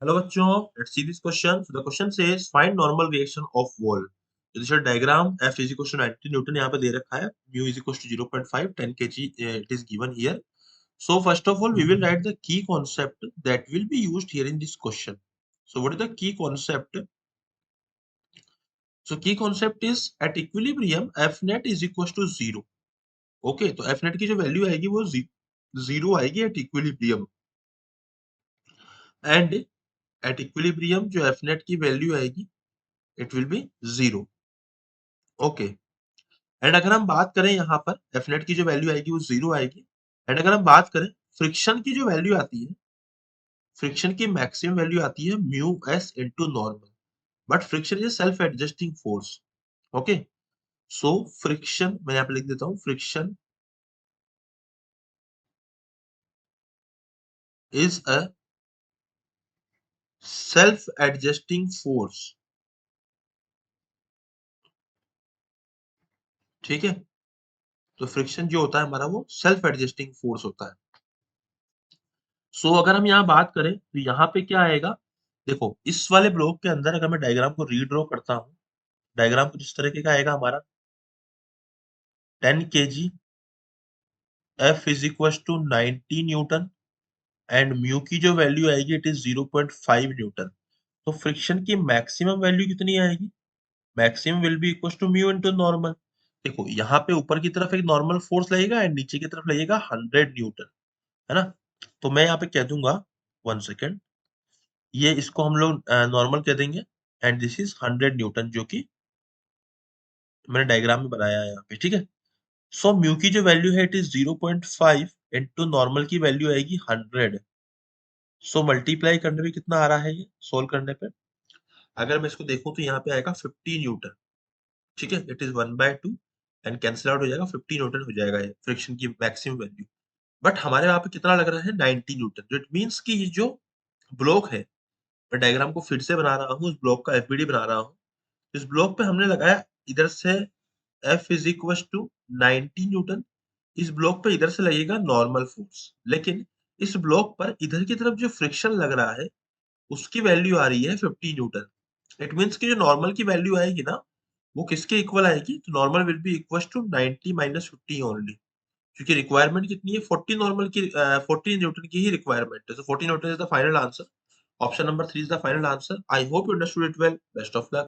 Hello बच्चों, let's see this question. So the question says find normal reaction of wall. So this is a diagram. F is equal to 90 Newton यहाँ पे दे रखा है. Mu is equal to 0.5, 10 kg. It is given here. So first of all, we will write the key concept that will be used here in this question. So what is the key concept? So key concept is at equilibrium F net is equal to 0. Okay, तो F net की जो value आएगी वो 0 आएगी at equilibrium. And at equilibrium जो F net की value आएगी it will be 0. Okay and अगर हम बात करें यहाँ पर एफ नेट की जो वैल्यू आएगी वो 0 आएगी. एंड अगर हम बात करें फ्रिक्शन की जो वैल्यू आती है, फ्रिक्शन की मैक्सिमम वैल्यू आती है mu S into normal. But friction is self adjusting force. Okay, so friction मैं यहाँ पे लिख देता हूँ, friction is a self adjusting force. ठीक है, तो फ्रिक्शन जो होता है हमारा वो सेल्फ एडजस्टिंग फोर्स होता है. सो अगर हम यहाँ बात करें तो यहाँ पे क्या आएगा, देखो इस वाले ब्लॉक के अंदर अगर मैं डायग्राम को रीड्रॉ करता हूँ, डायग्राम कुछ इस तरीके का आएगा हमारा. 10 kg, F is equals to 90 newton and mu की जो वैल्यू आएगी इट इज 0.5 न्यूटन. तो फ्रिक्शन की मैक्सिमम वैल्यू कितनी आएगी? Maximum will be equal to mu into normal. देखो यहाँ पे ऊपर की तरफ एक नॉर्मल फोर्स लगेगा एंड नीचे की तरफ लगेगा 100 न्यूटन, है ना. तो मैं यहाँ पे कह दूंगा 1 सेकेंड, ये इसको हम लोग नॉर्मल कह देंगे एंड दिस इज 100 न्यूटन जो कि मैंने डायग्राम में बनाया है यहाँ पे. ठीक है, सो म्यू की जो वैल्यू है इट इज 0.5 इनटू नॉर्मल की वैल्यू आएगी 100. सो मल्टीप्लाई करने पे कितना आ रहा है, ये सोल्व करने पे अगर मैं इसको देखूं तो यहाँ पे आएगा 50 न्यूटन. ठीक है, it is 1/2 and cancel out हो जाएगा, 50 न्यूटन हो जाएगा ये फ्रिक्शन की मैक्सिमम वैल्यू. बट हमारे यहाँ पे कितना लग रहा है 90 न्यूटन. इट मीन्स कि ये जो ब्लॉक है, मैं डायग्राम को फिर से बना रहा हूँ, उस ब्लॉक का एफबीडी बना रहा हूँ. इस ब्लॉक पे हमने लगाया इधर से F is equal to 90 newton. इस ब्लॉक पे इधर से लगेगा नॉर्मल फोर्स, लेकिन इस ब्लॉक पर इधर की तरफ जो फ्रिक्शन लग रहा है उसकी वैल्यू आ रही है 50 न्यूटन. इट मीन्स कि जो नॉर्मल की वैल्यू आएगी ना वो किसके इक्वल आएगी, तो normal will be equal to 90 minus 50 only. क्योंकि रिक्वायरमेंट कितनी है 40 नॉर्मल की, 40 न्यूटन की ही रिक्वायरमेंट है. so 40 newton is the final answer. Option number 3 is the final answer. I hope you understood it well. Best of luck.